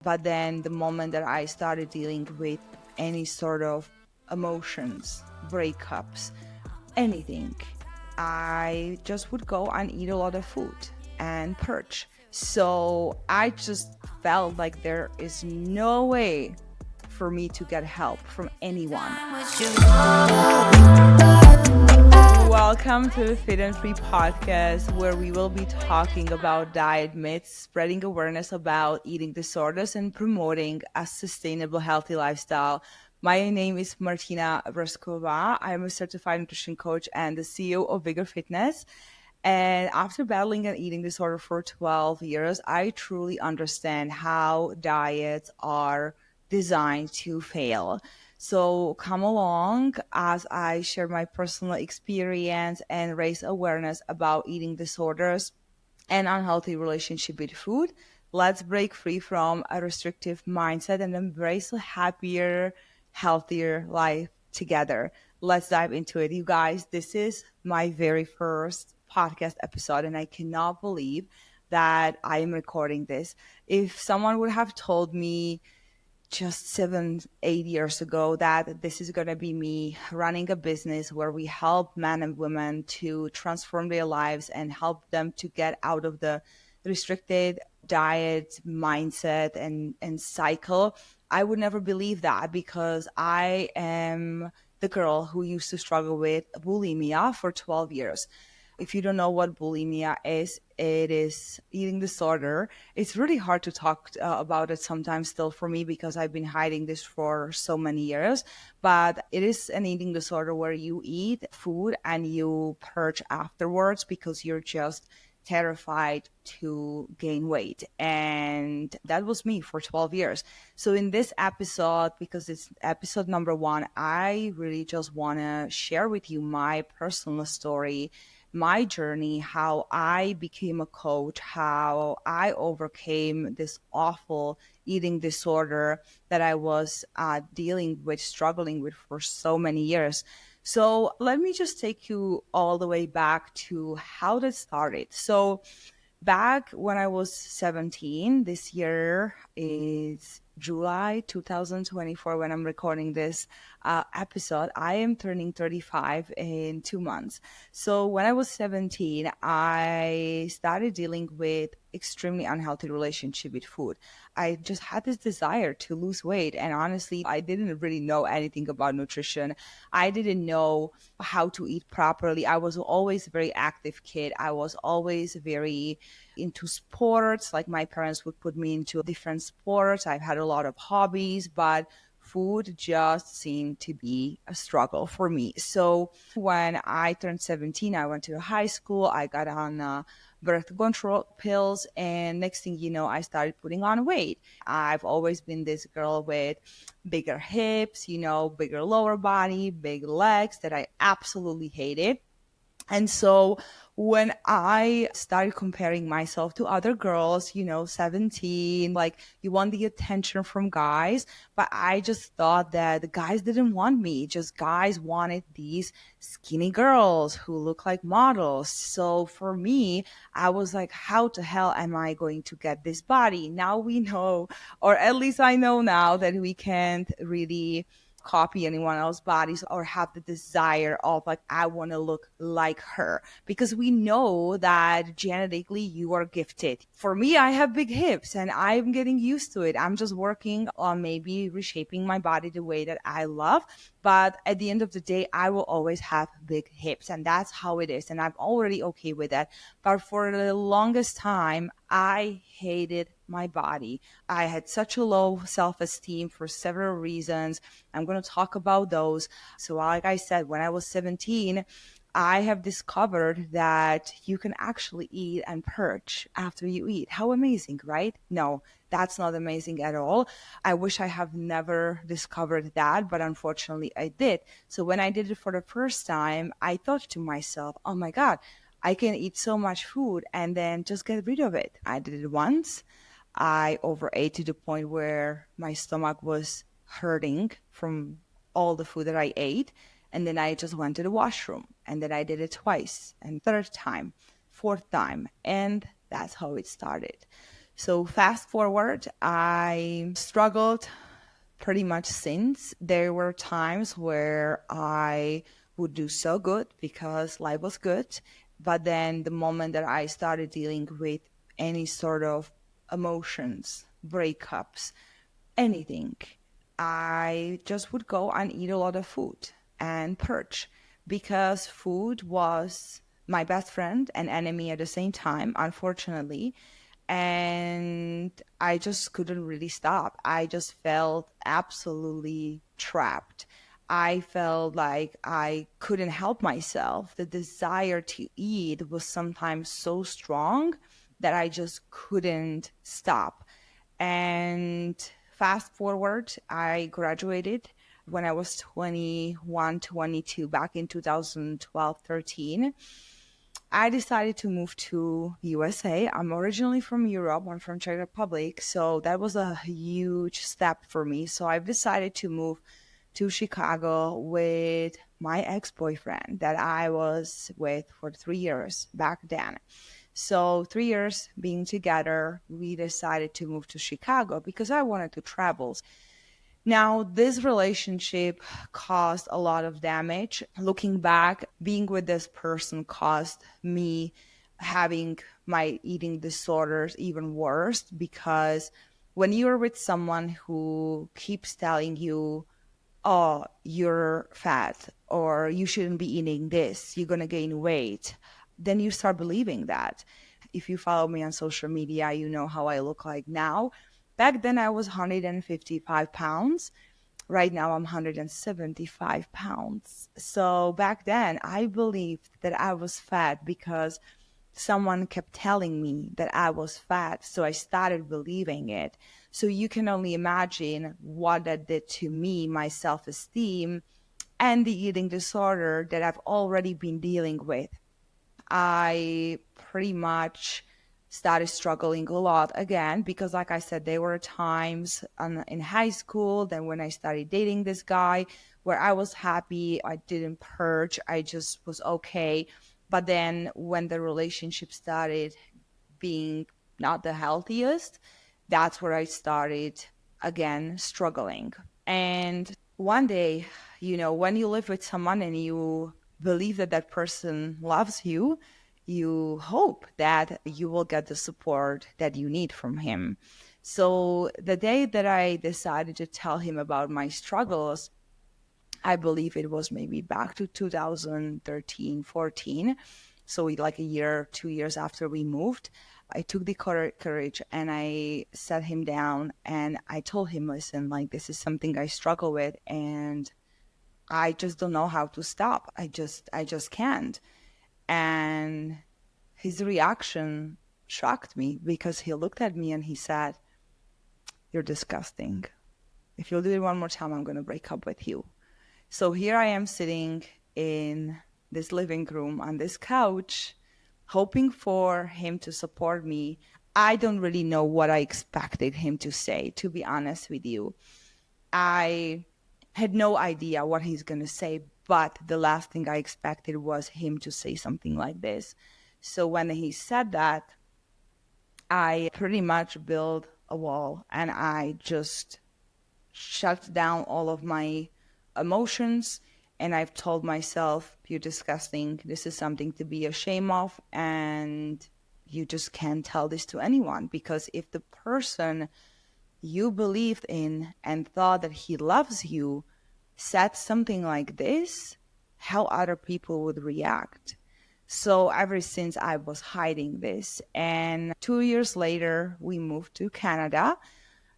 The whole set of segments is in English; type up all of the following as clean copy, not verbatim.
But then the moment that I started dealing with any sort of emotions, breakups, anything, I just would go and eat a lot of food and purge. So I just felt like there is no way for me to get help from anyone. Welcome to the Fit and Free podcast, where we will be talking about diet myths, spreading awareness about eating disorders, and promoting a sustainable, healthy lifestyle. My name is Martina Breskova. I'm a certified nutrition coach and the CEO of Vigor Fitness. And after battling an eating disorder for 12 years, I truly understand how diets are designed to fail. So come along as I share my personal experience and raise awareness about eating disorders and unhealthy relationship with food. Let's break free from a restrictive mindset and embrace a happier, healthier life together. Let's dive into it. You guys, this is my very first podcast episode, and I cannot believe that I am recording this. If someone would have told me just 7, 8 years ago that this is going to be me running a business where we help men and women to transform their lives and help them to get out of the restricted diet mindset and cycle, I would never believe that, because I am the girl who used to struggle with bulimia for 12 years. If you don't know what bulimia is, it is eating disorder. It's really hard to talk about it sometimes still for me, because I've been hiding this for so many years. But it is an eating disorder where you eat food and you purge afterwards because you're just terrified to gain weight. And that was me for 12 years. So in this episode, because it's episode number 1, I really just want to share with you my personal story, my journey, how I became a coach, how I overcame this awful eating disorder that I was dealing with, struggling with for so many years. So let me just take you all the way back to how that started. So back when I was 17, this year is July 2024 when I'm recording this episode. I am turning 35 in 2 months. So when I was 17, I started dealing with extremely unhealthy relationship with food. I just had this desire to lose weight. And honestly, I didn't really know anything about nutrition. I didn't know how to eat properly. I was always a very active kid. I was always very into sports. Like my parents would put me into different sports. I've had a lot of hobbies, but food just seemed to be a struggle for me. So when I turned 17, I went to high school. I got on birth control pills, and next thing you know, I started putting on weight. I've always been this girl with bigger hips, bigger lower body, big legs that I absolutely hated. And so when I started comparing myself to other girls, 17, like you want the attention from guys, but I just thought that the guys didn't want me. Just guys wanted these skinny girls who look like models. So for me, I was like, how the hell am I going to get this body? Now we know, or at least I know now, that we can't really copy anyone else's bodies or have the desire of like, I want to look like her, because we know that genetically you are gifted. For me, I have big hips and I'm getting used to it. I'm just working on maybe reshaping my body the way that I love. But at the end of the day, I will always have big hips, and that's how it is. And I'm already okay with that. But for the longest time, I hated my body. I had such a low self-esteem for several reasons. I'm going to talk about those. So like I said, when I was 17, I have discovered that you can actually eat and purge after you eat. How amazing, right? No, that's not amazing at all. I wish I have never discovered that, but unfortunately I did. So when I did it for the first time, I thought to myself, oh my God, I can eat so much food and then just get rid of it. I did it once. I overate to the point where my stomach was hurting from all the food that I ate. And then I just went to the washroom. And then I did it twice, and third time, fourth time. And that's how it started. So fast forward, I struggled pretty much since. There were times where I would do so good because life was good. But then the moment that I started dealing with any sort of emotions, breakups, anything, I just would go and eat a lot of food and purge because food was my best friend and enemy at the same time, unfortunately. And I just couldn't really stop. I just felt absolutely trapped. I felt like I couldn't help myself. The desire to eat was sometimes so strong that I just couldn't stop. And fast forward, I graduated when I was 21, 22, back in 2012, 13. I decided to move to USA. I'm originally from Europe. I'm from Czech Republic. So that was a huge step for me. So I've decided to move to Chicago with my ex-boyfriend that I was with for 3 years back then. So 3 years being together, we decided to move to Chicago because I wanted to travel. Now, this relationship caused a lot of damage. Looking back, being with this person caused me having my eating disorders even worse because when you're with someone who keeps telling you, oh, you're fat, or you shouldn't be eating this, you're going to gain weight, then you start believing that. If you follow me on social media, you know how I look like now. Back then, I was 155 pounds. Right now, I'm 175 pounds. So back then, I believed that I was fat because someone kept telling me that I was fat. So I started believing it. So you can only imagine what that did to me, my self esteem, and the eating disorder that I've already been dealing with. I pretty much started struggling a lot again because, like I said, there were times in high school, then when I started dating this guy, where I was happy, I didn't purge, I just was okay. But then when the relationship started being not the healthiest, that's where I started again struggling. And one day, when you live with someone and you believe that that person loves you, you hope that you will get the support that you need from him. So the day that I decided to tell him about my struggles, I believe it was maybe back to 2013, 14. So like a year, 2 years after we moved, I took the courage and I sat him down and I told him, listen, like this is something I struggle with and I just don't know how to stop. I just can't. And his reaction shocked me because he looked at me and he said, you're disgusting. If you'll do it one more time, I'm going to break up with you. So here I am sitting in this living room on this couch, hoping for him to support me. I don't really know what I expected him to say, to be honest with you. I had no idea what he's going to say, but the last thing I expected was him to say something like this. So when he said that, I pretty much built a wall and I just shut down all of my emotions. And I've told myself, you're disgusting. This is something to be ashamed of. And you just can't tell this to anyone because if the person you believed in and thought that he loves you said something like this, how other people would react. So ever since I was hiding this, and 2 years later, we moved to Canada.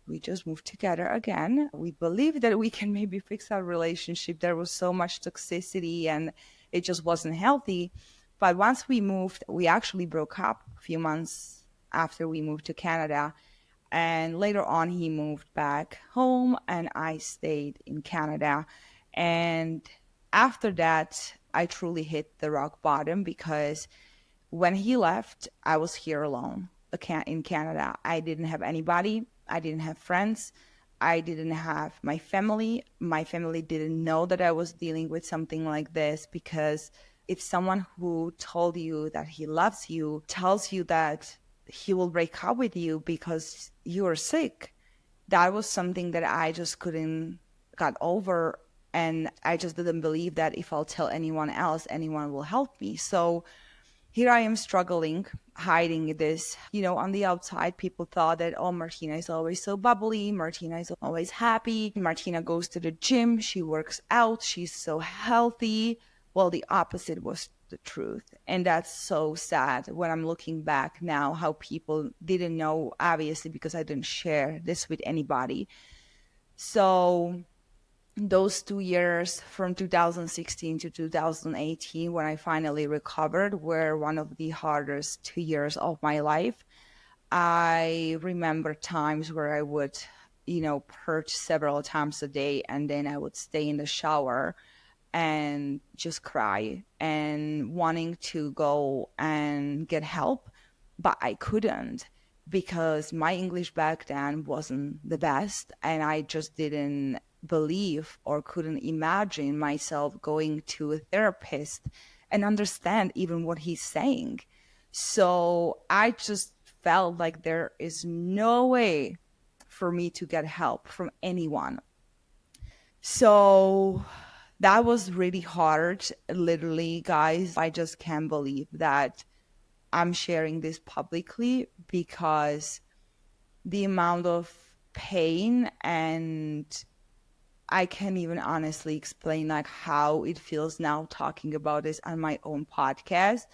We just moved together again. We believed that we can maybe fix our relationship. There was so much toxicity and it just wasn't healthy. But once we moved, we actually broke up a few months after we moved to Canada. And later on, he moved back home and I stayed in Canada. And after that, I truly hit the rock bottom because when he left, I was here alone in Canada. I didn't have anybody. I didn't have friends. I didn't have my family. My family didn't know that I was dealing with something like this because if someone who told you that he loves you tells you that he will break up with you because you're sick. That was something that I just couldn't got over. And I just didn't believe that if I'll tell anyone else, anyone will help me. So here I am struggling, hiding this. On the outside, people thought that, oh, Martina is always so bubbly. Martina is always happy. Martina goes to the gym. She works out. She's so healthy. Well, the opposite was the truth. And that's so sad when I'm looking back now, how people didn't know, obviously, because I didn't share this with anybody. So those 2 years from 2016 to 2018, when I finally recovered, were one of the hardest 2 years of my life. I remember times where I would, purge several times a day, and then I would stay in the shower and just cry and wanting to go and get help, but I couldn't because my English back then wasn't the best, and I just didn't believe or couldn't imagine myself going to a therapist and understand even what he's saying. So I just felt like there is no way for me to get help from anyone. So that was really hard. Literally, guys, I just can't believe that I'm sharing this publicly, because the amount of pain, and I can't even honestly explain like how it feels now talking about this on my own podcast.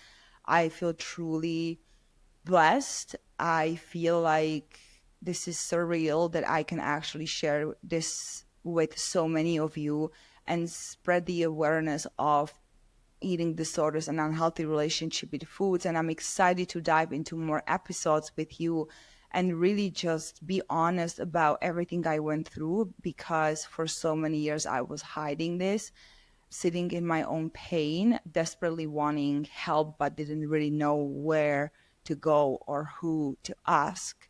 I feel truly blessed. I feel like this is surreal that I can actually share this with so many of you and spread the awareness of eating disorders and unhealthy relationship with foods. And I'm excited to dive into more episodes with you and really just be honest about everything I went through, because for so many years I was hiding this, sitting in my own pain, desperately wanting help, but didn't really know where to go or who to ask.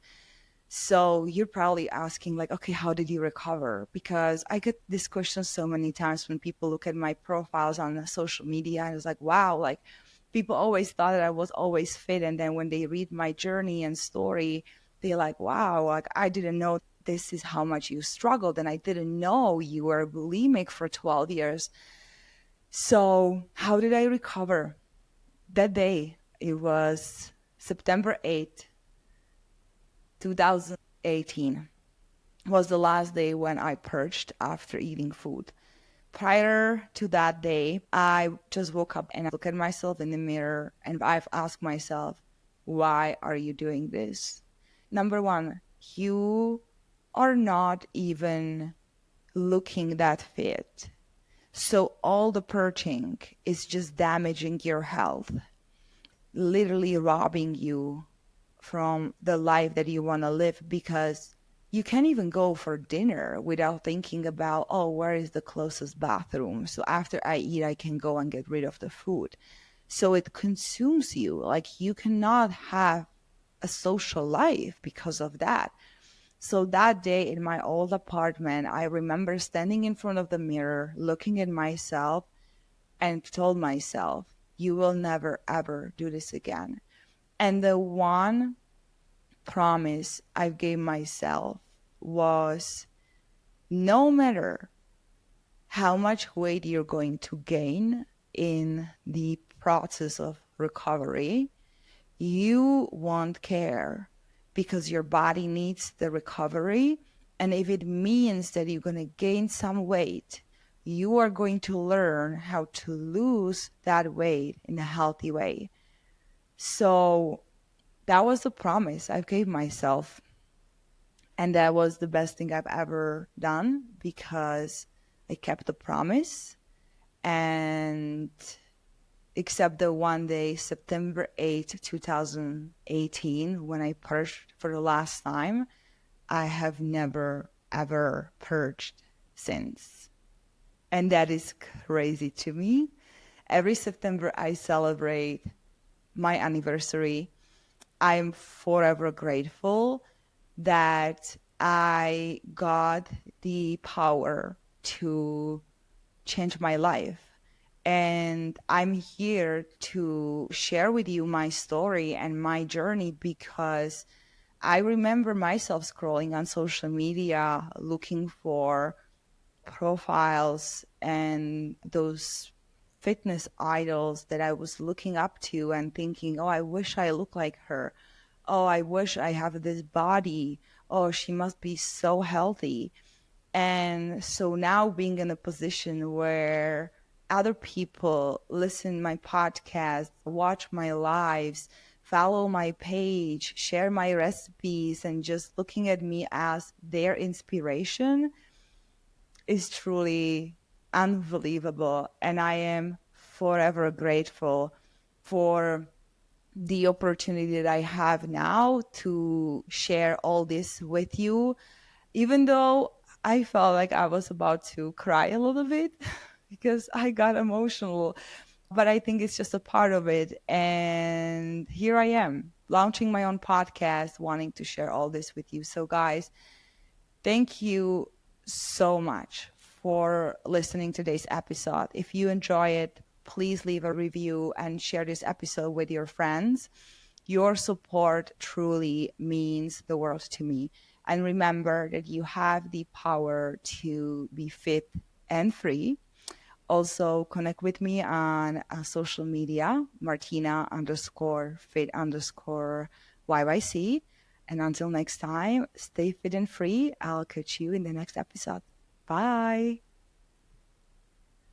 So you're probably asking like, okay, how did you recover? Because I get this question so many times when people look at my profiles on social media, and it's like, wow, like people always thought that I was always fit. And then when they read my journey and story, they're like, wow, like I didn't know this is how much you struggled. And I didn't know you were bulimic for 12 years. So how did I recover? That day, it was September 8th, 2018, was the last day when I purged after eating food. Prior to that day, I just woke up and I look at myself in the mirror and I've asked myself, why are you doing this? Number one, you are not even looking that fit. So all the purging is just damaging your health, literally robbing you from the life that you want to live, because you can't even go for dinner without thinking about, oh, where is the closest bathroom? So after I eat, I can go and get rid of the food. So it consumes you. Like you cannot have a social life because of that. So that day in my old apartment, I remember standing in front of the mirror, looking at myself, and told myself, you will never, ever do this again. And the one promise I gave myself was, no matter how much weight you're going to gain in the process of recovery, you won't care, because your body needs the recovery. And if it means that you're going to gain some weight, you are going to learn how to lose that weight in a healthy way. So that was the promise I gave myself. And that was the best thing I've ever done, because I kept the promise. And except the one day, September 8th, 2018, when I purged for the last time, I have never, ever purged since. And that is crazy to me. Every September, I celebrate my anniversary. I'm forever grateful that I got the power to change my life. And I'm here to share with you my story and my journey because I remember myself scrolling on social media looking for profiles and those fitness idols that I was looking up to and thinking, oh, I wish I look like her. Oh, I wish I have this body. Oh, she must be so healthy. And so now being in a position where other people listen my podcast, watch my lives, follow my page, share my recipes, and just looking at me as their inspiration is truly unbelievable. And I am forever grateful for the opportunity that I have now to share all this with you, even though I felt like I was about to cry a little bit because I got emotional. But I think it's just a part of it. And here I am launching my own podcast, wanting to share all this with you. So, guys, thank you so much for listening to today's episode. If you enjoy it, please leave a review and share this episode with your friends. Your support truly means the world to me. And remember that you have the power to be fit and free. Also, connect with me on social media, Martina underscore fit underscore YYC. And until next time, stay fit and free. I'll catch you in the next episode. Bye.